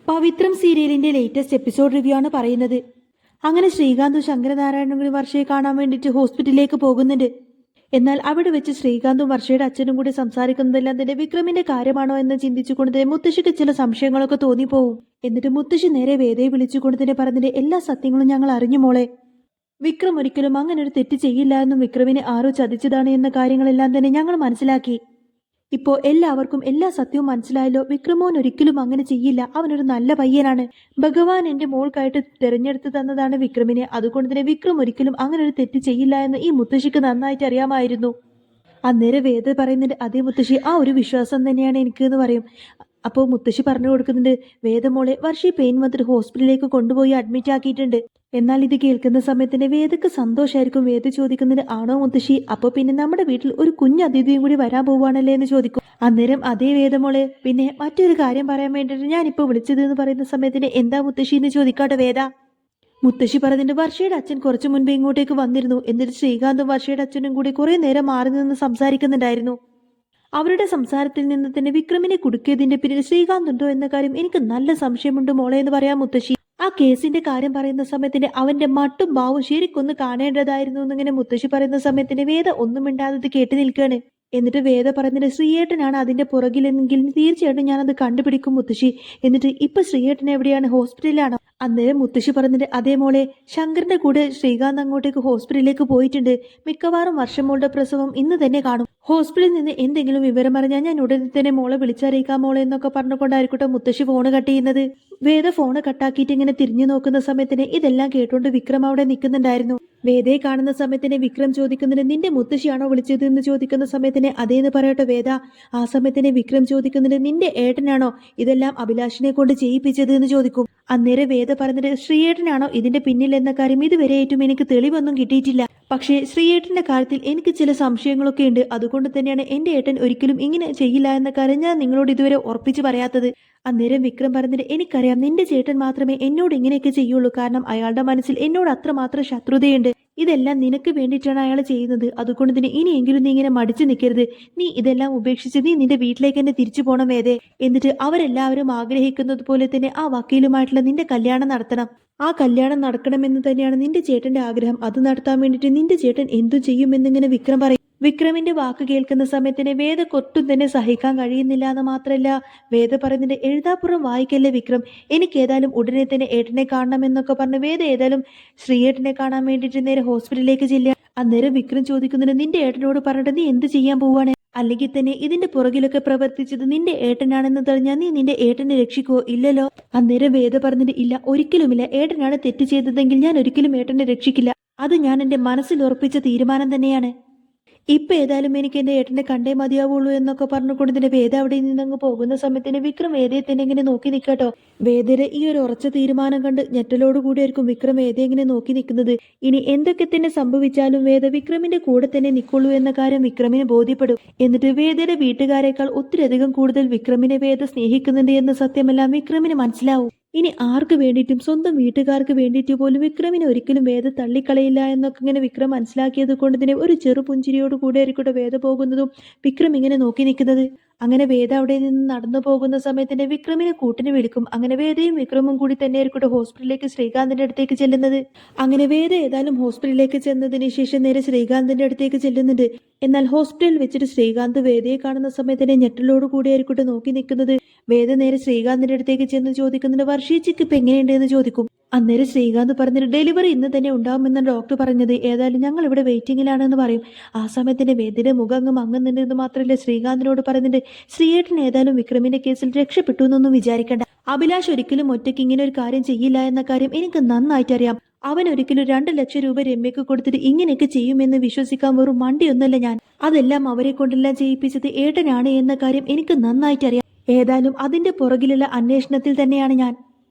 പവിത്രം സീരിയലിന്റെ latest episode review ആണ് പറയുന്നത്. അങ്ങനെ ശ്രീകാന്തും ശങ്കരനാരായണനും വർഷയെ കാണാൻ വേണ്ടിയിട്ട് ഹോസ്പിറ്റലിലേക്ക് പോകുന്നുണ്ട്. എന്നാൽ അവിടെ വെച്ച് ശ്രീകാന്തും വർഷയുടെ അച്ഛനും കൂടി സംസാരിക്കുന്നതെല്ലാം തന്നെ വിക്രമിന്റെ കാര്യമാണോ എന്ന് ചിന്തിച്ചുകൊണ്ട് തന്നെ മുത്തശ്ശിക്ക് ചില സംശയങ്ങളൊക്കെ തോന്നിപ്പോവും. എന്നിട്ട് മുത്തശ്ശി നേരെ വേദയെ വിളിച്ചുകൊണ്ട് തന്നെ പറഞ്ഞതിന്റെ എല്ലാ സത്യങ്ങളും ഞങ്ങൾ അറിഞ്ഞു മോളെ. വിക്രം ഒരിക്കലും അങ്ങനെ ഒരു തെറ്റ് ചെയ്യില്ല എന്നും വിക്രമിനെ ആരോ ചതിച്ചതാണ് എന്ന കാര്യങ്ങളെല്ലാം തന്നെ ഞങ്ങൾ മനസ്സിലാക്കി. ഇപ്പോ എല്ലാവർക്കും എല്ലാ സത്യവും മനസ്സിലായല്ലോ. വിക്രമോൻ ഒരിക്കലും അങ്ങനെ ചെയ്യില്ല. അവനൊരു നല്ല പയ്യനാണ്. ഭഗവാൻ എന്റെ മോൾക്കായിട്ട് തെരഞ്ഞെടുത്ത് തന്നതാണ് വിക്രമിനെ. അതുകൊണ്ട് തന്നെ വിക്രം ഒരിക്കലും അങ്ങനെ ഒരു തെറ്റ് ചെയ്യില്ല എന്ന് ഈ മുത്തശ്ശിക്ക് നന്നായിട്ട് അറിയാമായിരുന്നു. അന്നേരം വേദ പറയുന്നുണ്ട്, അതേ മുത്തശ്ശി, ആ ഒരു വിശ്വാസം തന്നെയാണ് എനിക്ക് എന്ന് പറയും. അപ്പോൾ മുത്തശ്ശി പറഞ്ഞു കൊടുക്കുന്നുണ്ട്, വേദമോളെ വർഷി പെയിൻ വന്നിട്ട് ഹോസ്പിറ്റലിലേക്ക് കൊണ്ടുപോയി അഡ്മിറ്റ് ആക്കിയിട്ടുണ്ട്. എന്നാൽ ഇത് കേൾക്കുന്ന സമയത്തിന് വേദക്ക് സന്തോഷമായിരിക്കും. വേദ ചോദിക്കുന്നത്, ആണോ മുത്തശ്ശി? അപ്പോൾ പിന്നെ നമ്മുടെ വീട്ടിൽ ഒരു കുഞ്ഞ് അതിഥിയും കൂടി വരാൻ പോവാണല്ലേ എന്ന് ചോദിക്കും. അന്നേരം അതേ വേദമോളെ, പിന്നെ മറ്റൊരു കാര്യം പറയാൻ വേണ്ടിയിട്ട് ഞാനിപ്പോൾ വിളിച്ചത് എന്ന് പറയുന്ന സമയത്തിന് എന്താ മുത്തശ്ശി എന്ന് ചോദിക്കാട്ടെ വേദ. മുത്തശ്ശി പറഞ്ഞിട്ട് വർഷയുടെ അച്ഛൻ കുറച്ചു മുൻപ് ഇങ്ങോട്ടേക്ക് വന്നിരുന്നു. എന്നിട്ട് ശ്രീകാന്തും വർഷയുടെ അച്ഛനും കൂടി കുറെ നേരം മാറി നിന്ന് സംസാരിക്കുന്നുണ്ടായിരുന്നു. അവരുടെ സംസാരത്തിൽ നിന്ന് തന്നെ വിക്രമിനെ കുടുക്കിയതിന്റെ പിന്നിൽ ശ്രീകാന്ത് ഉണ്ടോ എന്ന കാര്യം എനിക്ക് നല്ല സംശയമുണ്ട് മോളെ എന്ന് പറയാം മുത്തശ്ശി. ആ കേസിന്റെ കാര്യം പറയുന്ന സമയത്തിന് അവന്റെ മട്ടും ഭാവവും ശരിക്കൊന്ന് കാണേണ്ടതായിരുന്നു എന്നിങ്ങനെ മുത്തശ്ശി പറയുന്ന സമയത്തിന് വേദ ഒന്നും മിണ്ടാതെ കേട്ട് നിൽക്കുകയാണ്. എന്നിട്ട് വേദ പറഞ്ഞിട്ട് ശ്രീയേട്ടനാണ് അതിന്റെ പുറകിലെങ്കിൽ തീർച്ചയായിട്ടും ഞാനത് കണ്ടുപിടിക്കും മുത്തശ്ശി. എന്നിട്ട് ഇപ്പൊ ശ്രീയേട്ടൻ എവിടെയാണ്? ഹോസ്പിറ്റലിലാണോ? അന്നേരം മുത്തശ്ശി പറഞ്ഞിട്ട്, അതേ മോളെ, ശങ്കറിന്റെ കൂടെ ശ്രീകാന്ത് അങ്ങോട്ടേക്ക് ഹോസ്പിറ്റലിലേക്ക് പോയിട്ടുണ്ട്. മിക്കവാറും വർഷമോളുടെ പ്രസവം ഇന്ന് തന്നെ കാണും. ഹോസ്പിറ്റലിൽ നിന്ന് എന്തെങ്കിലും വിവരം അറിഞ്ഞാൽ ഞാൻ ഉടനെ തന്നെ മോളെ വിളിച്ചറിയിക്കാം മോളെ എന്നൊക്കെ പറഞ്ഞുകൊണ്ടായിരിക്കട്ടെ മുത്തശ്ശി ഫോണ് കട്ട് ചെയ്യുന്നത്. വേദ ഫോണ് കട്ടാക്കിയിട്ട് ഇങ്ങനെ തിരിഞ്ഞു നോക്കുന്ന സമയത്തിന് ഇതെല്ലാം കേട്ടോണ്ട് വിക്രം അവിടെ നിൽക്കുന്നുണ്ടായിരുന്നു. വേദയെ കാണുന്ന സമയത്തിന് വിക്രം ചോദിക്കുന്നതിന്, നിന്റെ മുത്തശ്ശിയാണോ വിളിച്ചത് എന്ന് ചോദിക്കുന്ന സമയത്തിന് അതേന്ന് പറയട്ടെ വേദ. ആ സമയത്തിന് വിക്രം ചോദിക്കുന്നതിന്, നിന്റെ ഏട്ടനാണോ ഇതെല്ലാം അഭിലാഷിനെ കൊണ്ട് ചെയ്യിപ്പിച്ചത് എന്ന് ചോദിക്കും. അന്നേരം വേദ പറഞ്ഞിട്ട്, ശ്രീയേട്ടനാണോ ഇതിന്റെ പിന്നിൽ എന്ന കാര്യം ഇതുവരെയായിട്ടും എനിക്ക് തെളിവൊന്നും കിട്ടിയിട്ടില്ല. പക്ഷേ ശ്രീയേട്ടന്റെ കാര്യത്തിൽ എനിക്ക് ചില സംശയങ്ങളൊക്കെ ഉണ്ട്. അതുകൊണ്ട് തന്നെയാണ് എന്റെ ഏട്ടൻ ഒരിക്കലും ഇങ്ങനെ ചെയ്യില്ല എന്ന കാര്യം ഞാൻ നിങ്ങളോട് ഇതുവരെ ഉറപ്പിച്ചു പറയാത്തത്. അന്നേരം വിക്രം പറഞ്ഞിട്ട്, എനിക്കറിയാം നിന്റെ ചേട്ടൻ മാത്രമേ എന്നോട് ഇങ്ങനെയൊക്കെ ചെയ്യുള്ളൂ. കാരണം അയാളുടെ മനസ്സിൽ എന്നോട് അത്രമാത്രം ശത്രുതയുണ്ട്. ഇതെല്ലാം നിനക്ക് വേണ്ടിയിട്ടാണ് അയാൾ ചെയ്യുന്നത്. അതുകൊണ്ട് തന്നെ ഇനിയെങ്കിലും നീ ഇങ്ങനെ മടിച്ചു നിൽക്കരുത്. നീ ഇതെല്ലാം ഉപേക്ഷിച്ച് നീ നിന്റെ വീട്ടിലേക്ക് തന്നെ തിരിച്ചു പോകണം വേദേ. എന്നിട്ട് അവരെല്ലാവരും ആഗ്രഹിക്കുന്നത് പോലെ തന്നെ ആ വക്കീലുമായിട്ടുള്ള നിന്റെ കല്യാണം നടത്തണം. ആ കല്യാണം നടക്കണമെന്ന് തന്നെയാണ് നിന്റെ ചേട്ടന്റെ ആഗ്രഹം. അത് നടത്താൻ വേണ്ടിയിട്ട് നിന്റെ ചേട്ടൻ എന്തു ചെയ്യുമെന്നിങ്ങനെ വിക്രം പറയും. വിക്രമിന്റെ വാക്ക് കേൾക്കുന്ന സമയത്തിന് വേദക്കൊട്ടും തന്നെ സഹിക്കാൻ കഴിയുന്നില്ല എന്ന് മാത്രമല്ല, വേദ പറയുന്നതിന്റെ എഴുതാപ്പുറം വായിക്കല്ലേ വിക്രം. എനിക്ക് ഏതായാലും ഉടനെ തന്നെ ഏട്ടനെ കാണണമെന്നൊക്കെ പറഞ്ഞ് വേദ ഏതായാലും ശ്രീയേട്ടനെ കാണാൻ വേണ്ടിയിട്ട് നേരെ ഹോസ്പിറ്റലിലേക്ക് ചെല്ലുക. അന്നേരം വിക്രം ചോദിക്കുന്നുണ്ട്, നിന്റെ ഏട്ടനോട് പറഞ്ഞിട്ട് നീ എന്ത് ചെയ്യാൻ പോവാണ്? അല്ലെങ്കിൽ തന്നെ ഇതിന്റെ പുറകിലൊക്കെ പ്രവർത്തിച്ചത് നിന്റെ ഏട്ടനാണെന്ന് തെളിഞ്ഞാൽ നീ നിന്റെ ഏട്ടനെ രക്ഷിക്കുവോ? ഇല്ലല്ലോ. അന്നേരം വേദ പറഞ്ഞിട്ട്, ഇല്ല, ഒരിക്കലുമില്ല. ഏട്ടനാണ് തെറ്റ് ചെയ്തതെങ്കിൽ ഞാൻ ഒരിക്കലും ഏട്ടനെ രക്ഷിക്കില്ല. അത് ഞാൻ എന്റെ മനസ്സിൽ ഉറപ്പിച്ച തീരുമാനം തന്നെയാണ്. ഇപ്പൊ ഏതായാലും എനിക്ക് എന്റെ ഏട്ടനെ കണ്ടേ മതിയാവുള്ളൂ എന്നൊക്കെ പറഞ്ഞുകൊണ്ട് തന്നെ വേദ അവിടെ നിന്നങ്ങ് പോകുന്ന സമയത്തിന് വിക്രം വേദയെ തന്നെ ഇങ്ങനെ നോക്കി നിൽക്കട്ടോ. വേദയുടെ ഈ ഒരു ഉറച്ച തീരുമാനം കണ്ട് ഞെട്ടലോടുകൂടിയായിരിക്കും വിക്രം വേദയെ ഇങ്ങനെ നോക്കി നിൽക്കുന്നത്. ഇനി എന്തൊക്കെ തന്നെ സംഭവിച്ചാലും വേദ വിക്രമിന്റെ കൂടെ തന്നെ നിൽക്കുള്ളൂ എന്ന കാര്യം വിക്രമിന് ബോധ്യപ്പെടും. എന്നിട്ട് വേദയുടെ വീട്ടുകാരെക്കാൾ ഒത്തിരിയധികം കൂടുതൽ വിക്രമിനെ വേദ സ്നേഹിക്കുന്നുണ്ട് എന്ന സത്യമെല്ലാം വിക്രമിന് മനസ്സിലാവും. ഇനി ആർക്ക് വേണ്ടിയിട്ടും സ്വന്തം വീട്ടുകാർക്ക് വേണ്ടിയിട്ട് പോലും വിക്രമിനെ ഒരിക്കലും വേദ തള്ളിക്കളയില്ല എന്നൊക്കെ ഇങ്ങനെ വിക്രം മനസ്സിലാക്കിയത് കൊണ്ട് തന്നെ ഒരു ചെറു പുഞ്ചിരിയോട് കൂടെ ആയിരിക്കട്ടെ വേദ പോകുന്നതും വിക്രം ഇങ്ങനെ നോക്കി നിൽക്കുന്നത്. അങ്ങനെ വേദ അവിടെ നിന്ന് നടന്നു പോകുന്ന സമയത്തിന് വിക്രമിനെ കൂട്ടിന് വിളിക്കും. അങ്ങനെ വേദയും വിക്രമും കൂടി തന്നെ ആയിരിക്കട്ടെ ഹോസ്പിറ്റലിലേക്ക് ശ്രീകാന്തിന്റെ അടുത്തേക്ക് ചെല്ലുന്നത്. അങ്ങനെ വേദ ഏതായാലും ഹോസ്പിറ്റലിലേക്ക് ചെന്നതിന് ശേഷം നേരെ ശ്രീകാന്തിന്റെ അടുത്തേക്ക് ചെല്ലുന്നുണ്ട്. എന്നാൽ ഹോസ്പിറ്റലിൽ വെച്ചിട്ട് ശ്രീകാന്ത് വേദയെ കാണുന്ന സമയത്തിന് ഞെട്ടലോട് കൂടി ആയിരിക്കട്ടെ നോക്കി നിൽക്കുന്നത്. വേദ നേരെ ശ്രീകാന്തിന്റെ അടുത്തേക്ക് ചെന്ന് ചോദിക്കുന്നുണ്ട്, വർഷീച്ചയ്ക്ക് ഇപ്പൊ എങ്ങനെയുണ്ട് എന്ന് ചോദിക്കും. അന്നേരം ശ്രീകാന്ത് പറഞ്ഞിട്ട്, ഡെലിവറി ഇന്ന് തന്നെ ഉണ്ടാവുമെന്നാണ് ഡോക്ടർ പറഞ്ഞത്. ഏതായാലും ഞങ്ങൾ ഇവിടെ വെയിറ്റിംഗിലാണെന്ന് പറയും. ആ സമയത്തിന്റെ വേദയുടെ മുഖം അങ്ങ് മങ്ങുന്നുണ്ട് എന്ന് മാത്രമല്ല ശ്രീകാന്തിനോട് പറയുന്നുണ്ട്, ശ്രീയേട്ടൻ ഏതായാലും വിക്രമിന്റെ കേസിൽ രക്ഷപ്പെട്ടു എന്നൊന്നും വിചാരിക്കണ്ട. അഭിലാഷ് ഒരിക്കലും ഒറ്റയ്ക്ക് ഇങ്ങനെ ഒരു കാര്യം ചെയ്യില്ല എന്ന കാര്യം എനിക്ക് നന്നായിട്ട് അറിയാം. അവൻ ഒരിക്കലും 2 ലക്ഷം രൂപ രമ്യക്ക് കൊടുത്തിട്ട് ഇങ്ങനെയൊക്കെ ചെയ്യുമെന്ന് വിശ്വസിക്കാൻ വെറും മണ്ടിയൊന്നല്ല ഞാൻ. അതെല്ലാം അവരെ കൊണ്ടെല്ലാം ചെയ്യിപ്പിച്ചത് ഏട്ടനാണ് എന്ന കാര്യം എനിക്ക് നന്നായിട്ട് അറിയാം. ഏതായാലും അതിന്റെ പുറകിലുള്ള അന്വേഷണത്തിൽ തന്നെയാണ് ഞാൻ.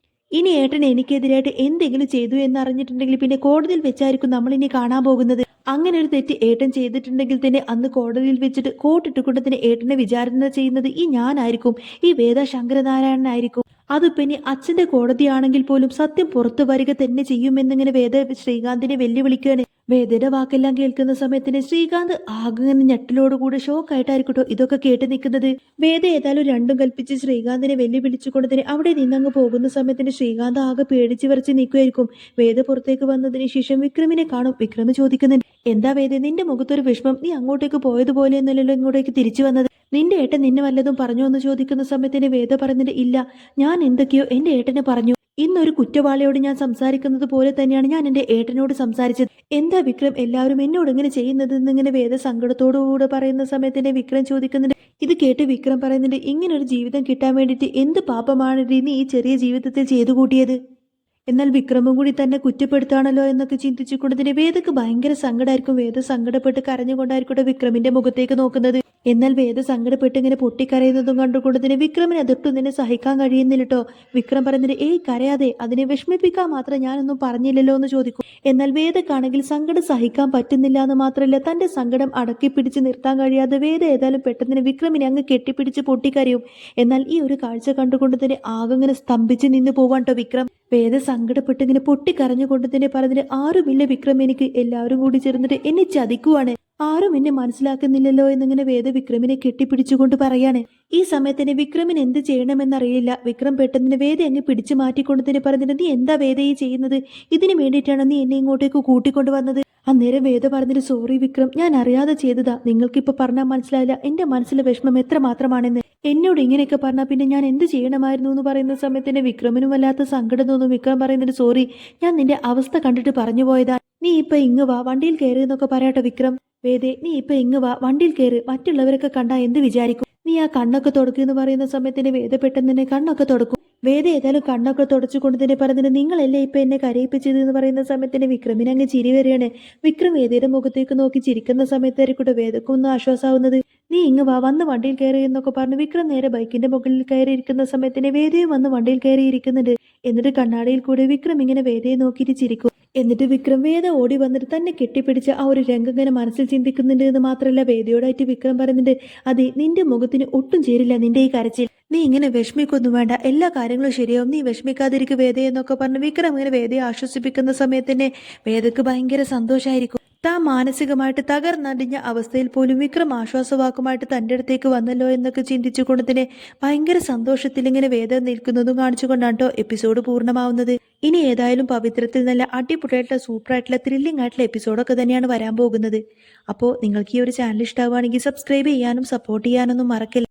ഇനി ഏട്ടൻ എനിക്കെതിരായിട്ട് എന്തെങ്കിലും ചെയ്തു എന്നറിഞ്ഞിട്ടുണ്ടെങ്കിൽ പിന്നെ കോടതിയിൽ വെച്ചായിരിക്കും നമ്മൾ ഇനി കാണാൻ പോകുന്നത്. അങ്ങനെ ഒരു തെറ്റ് ഏട്ടൻ ചെയ്തിട്ടുണ്ടെങ്കിൽ തന്നെ അന്ന് കോടതിയിൽ വെച്ചിട്ട് കോട്ടിട്ടുകൊണ്ട് തന്നെ ഏട്ടനെ വിചാരണ ചെയ്യുന്നത് ഈ ഞാനായിരിക്കും, ഈ വേദ ശങ്കരനാരായണനായിരിക്കും. അതിപ്പോ ഇനി അച്ഛന്റെ കോടതിയാണെങ്കിൽ പോലും സത്യം പുറത്തു വരിക തന്നെ ചെയ്യുമെന്നിങ്ങനെ വേദ ശ്രീകാന്തിനെ വെല്ലുവിളിക്കുകയാണ്. വേദയുടെ വാക്കെല്ലാം കേൾക്കുന്ന സമയത്തിന് ശ്രീകാന്ത് ആകെ ഞെട്ടലോടുകൂടെ ഷോക്കായിട്ടായിരിക്കട്ടോ ഇതൊക്കെ കേട്ട് നിൽക്കുന്നത്. വേദ ഏതായാലും രണ്ടും കൽപ്പിച്ച് ശ്രീകാന്തിനെ വെല്ലുവിളിച്ചുകൊണ്ട് തന്നെ അവിടെ നിന്നങ്ങ് പോകുന്ന സമയത്തിന് ശ്രീകാന്ത് ആകെ പേടിച്ച് വിറച്ച് നിൽക്കുമായിരിക്കും. വേദ പുറത്തേക്ക് വന്നതിന് ശേഷം വിക്രമിനെ കാണും. വിക്രമ ചോദിക്കുന്നുണ്ട്, എന്താ വേദ നിന്റെ മുഖത്തൊരു വിഷമം? നീ അങ്ങോട്ടേക്ക് പോയതുപോലെ എന്നല്ലല്ലോ ഇങ്ങോട്ടേക്ക് തിരിച്ചു വന്നത്. നിന്റെ ഏട്ടൻ നിന്നെ വല്ലതും പറഞ്ഞോ എന്ന് ചോദിക്കുന്ന സമയത്തിന് വേദ പറയുന്നത്, ഇല്ല, ഞാൻ എന്തൊക്കെയോ എന്റെ ഏട്ടനെ പറഞ്ഞു. ഇന്നൊരു കുറ്റവാളിയോട് ഞാൻ സംസാരിക്കുന്നത് പോലെ തന്നെയാണ് ഞാൻ എന്റെ ഏട്ടനോട് സംസാരിച്ചത്. എന്താ വിക്രം എല്ലാവരും എന്നോട് ഇങ്ങനെ ചെയ്യുന്നത് എന്നിങ്ങനെ വേദ സങ്കടത്തോടുകൂടെ പറയുന്ന സമയത്തിന് വിക്രം ചോദിക്കുന്നുണ്ട്. ഇത് കേട്ട് വിക്രം പറയുന്നുണ്ട്, ഇങ്ങനൊരു ജീവിതം കിട്ടാൻ വേണ്ടിയിട്ട് എന്ത് പാപമാണ് നീ ഈ ചെറിയ ജീവിതത്തിൽ ചെയ്തു കൂട്ടിയത്? എന്നാൽ വിക്രമും കൂടി തന്നെ കുറ്റപ്പെടുത്താണല്ലോ എന്നൊക്കെ ചിന്തിച്ചുകൊണ്ട് തന്നെ വേദക്ക് ഭയങ്കര സങ്കടമായിരിക്കും. വേദ സങ്കടപ്പെട്ട് കരഞ്ഞുകൊണ്ടായിരിക്കട്ടെ വിക്രമിന്റെ മുഖത്തേക്ക് നോക്കുന്നത്. എന്നാൽ വേദ സങ്കടപ്പെട്ട് ഇങ്ങനെ പൊട്ടിക്കരയുന്നതും കണ്ടുകൊണ്ട് തന്നെ വിക്രമിന് അതൊട്ടും തന്നെ സഹിക്കാൻ കഴിയുന്നില്ല കേട്ടോ. വിക്രം പറയുന്നത്, ഏയ് കരയാതെ, അതിനെ വിഷമിപ്പിക്കാൻ മാത്രം ഞാനൊന്നും പറഞ്ഞില്ലല്ലോ എന്ന് ചോദിക്കും. എന്നാൽ വേദക്കാണെങ്കിൽ സങ്കടം സഹിക്കാൻ പറ്റുന്നില്ല എന്ന് മാത്രമല്ല തന്റെ സങ്കടം അടക്കി പിടിച്ച് നിർത്താൻ കഴിയാതെ വേദ ഏതായാലും പെട്ടെന്ന് വിക്രമിനെ അങ്ങ് കെട്ടിപ്പിടിച്ച് പൊട്ടിക്കരയും. എന്നാൽ ഈ ഒരു കാഴ്ച കണ്ടുകൊണ്ട് തന്നെ ആകെ ഇങ്ങനെ സ്തംഭിച്ച് നിന്ന് പോവാൻ കേട്ടോ വിക്രം. വേദ സങ്കടപ്പെട്ട് ഇങ്ങനെ പൊട്ടിക്കരഞ്ഞുകൊണ്ട് തന്നെ പറഞ്ഞിട്ട്, ആരുമില്ല വിക്രം, എനിക്ക് എല്ലാവരും കൂടി ചേർന്നിട്ട് എന്നെ ചതിക്കുവാണ്, ആരും എന്നെ മനസ്സിലാക്കുന്നില്ലല്ലോ എന്നിങ്ങനെ വേദ വിക്രമിനെ കെട്ടിപ്പിടിച്ചുകൊണ്ട് പറയാണ്. ഈ സമയത്തിന് വിക്രമിന് എന്ത് ചെയ്യണമെന്നറിയില്ല. വിക്രം പെട്ടെന്ന് വേദ അങ്ങ് പിടിച്ചു മാറ്റിക്കൊണ്ട് തന്നെ പറഞ്ഞിട്ട്, നീ എന്താ വേദ ഈ ചെയ്യുന്നത്? ഇതിന് വേണ്ടിയിട്ടാണ് നീ എന്നെ ഇങ്ങോട്ടേക്ക് കൂട്ടിക്കൊണ്ടു വന്നത്? അന്നേരം വേദ പറഞ്ഞിട്ട്, സോറി വിക്രം, ഞാൻ അറിയാതെ ചെയ്തതാ. നിങ്ങൾക്കിപ്പോ പറഞ്ഞാൽ മനസ്സിലായില്ല എന്റെ മനസ്സിലെ വിഷമം എത്ര മാത്രമാണെന്ന്. എന്നോട് ഇങ്ങനെയൊക്കെ പറഞ്ഞാൽ പിന്നെ ഞാൻ എന്ത് ചെയ്യണമായിരുന്നു എന്ന് പറയുന്ന സമയത്തിന് വിക്രമിനും വല്ലാത്ത സങ്കടം തോന്നും. വിക്രം പറയുന്നുണ്ട്, സോറി, ഞാൻ നിന്റെ അവസ്ഥ കണ്ടിട്ട് പറഞ്ഞു പോയതാ. നീ ഇപ്പൊ ഇങ്ങ് വാ, വണ്ടിയിൽ കയറി എന്നൊക്കെ പറയാട്ടോ വിക്രം. വേദേ, നീ ഇപ്പൊ ഇങ്ങ് വാ, വണ്ടിയിൽ കയറി, മറ്റുള്ളവരൊക്കെ കണ്ടാ എന്ത് വിചാരിക്കും? നീ ആ കണ്ണൊക്കെ തുടക്കുമെന്ന് പറയുന്ന സമയത്തിന് വേദ പെട്ടെന്ന് തന്നെ കണ്ണൊക്കെ തുടക്കും. വേദ ഏതായാലും കണ്ണൊക്കെ തുടച്ചുകൊണ്ട് തന്നെ പറഞ്ഞിട്ട്, നിങ്ങളല്ലേ ഇപ്പൊ എന്നെ കരയിപ്പിച്ചത് എന്ന് പറയുന്ന സമയത്തിന് വിക്രമിന് അങ്ങ് ചിരി വരികയാണ്. വിക്രം വേദയുടെ മുഖത്തേക്ക് നോക്കി ചിരിക്കുന്ന സമയത്തായിരിക്കട്ടെ വേദക്കൊന്നും ആശ്വാസമാവുന്നത്. നീ ഇങ്ങ് വാ, വന്ന് വണ്ടിയിൽ കയറി എന്നൊക്കെ പറഞ്ഞ് വിക്രം നേരെ ബൈക്കിന്റെ മുകളിൽ കയറിയിരിക്കുന്ന സമയത്തിന് വേദയും വന്ന് വണ്ടിയിൽ കയറിയിരിക്കുന്നുണ്ട്. എന്നിട്ട് കണ്ണാടിയിൽ കൂടെ വിക്രം ഇങ്ങനെ വേദയെ നോക്കിയിട്ട് ചിരിക്കും. എന്നിട്ട് വിക്രം വേദ ഓടി വന്നിട്ട് തന്നെ കെട്ടിപ്പിടിച്ച് ആ ഒരു രംഗം ഇങ്ങനെ മനസ്സിൽ ചിന്തിക്കുന്നുണ്ട് എന്ന് മാത്രമല്ല വേദയോടായിട്ട് വിക്രം പറയുന്നുണ്ട്, അതെ, നിന്റെ മുഖത്തിന് ഒട്ടും ചേരില്ല നിന്റെ ഈ കരച്ചിൽ. നീ ഇങ്ങനെ വിഷമിക്കൊന്നും വേണ്ട, എല്ലാ കാര്യങ്ങളും ശരിയാവും, നീ വിഷമിക്കാതിരിക്കും വേദ എന്നൊക്കെ പറഞ്ഞ് വിക്രം ഇങ്ങനെ വേദയെ ആശ്വസിപ്പിക്കുന്ന സമയത്ത് തന്നെ വേദക്ക് ഭയങ്കര സന്തോഷമായിരിക്കും. താൻ മാനസികമായിട്ട് തകർന്നടിഞ്ഞ അവസ്ഥയിൽ പോലും വിക്രം ആശ്വാസവാക്കുമായിട്ട് തൻ്റെ അടുത്തേക്ക് വന്നല്ലോ എന്നൊക്കെ ചിന്തിച്ചുകൊണ്ട് തന്നെ ഭയങ്കര സന്തോഷത്തിൽ ഇങ്ങനെ വേദ നിൽക്കുന്നതും കാണിച്ചുകൊണ്ടാണ് കേട്ടോ എപ്പിസോഡ് പൂർണ്ണമാവുന്നത്. ഇനി ഏതായാലും പവിത്രത്തിൽ നല്ല അടിപൊളിയായിട്ടുള്ള സൂപ്പറായിട്ടുള്ള ത്രില്ലിംഗ് ആയിട്ടുള്ള എപ്പിസോഡൊക്കെ തന്നെയാണ് വരാൻ പോകുന്നത്. അപ്പോൾ നിങ്ങൾക്ക് ഈ ഒരു ചാനൽ ഇഷ്ടമാവുകയാണെങ്കിൽ സബ്സ്ക്രൈബ് ചെയ്യാനും സപ്പോർട്ട് ചെയ്യാനൊന്നും മറക്കില്ല.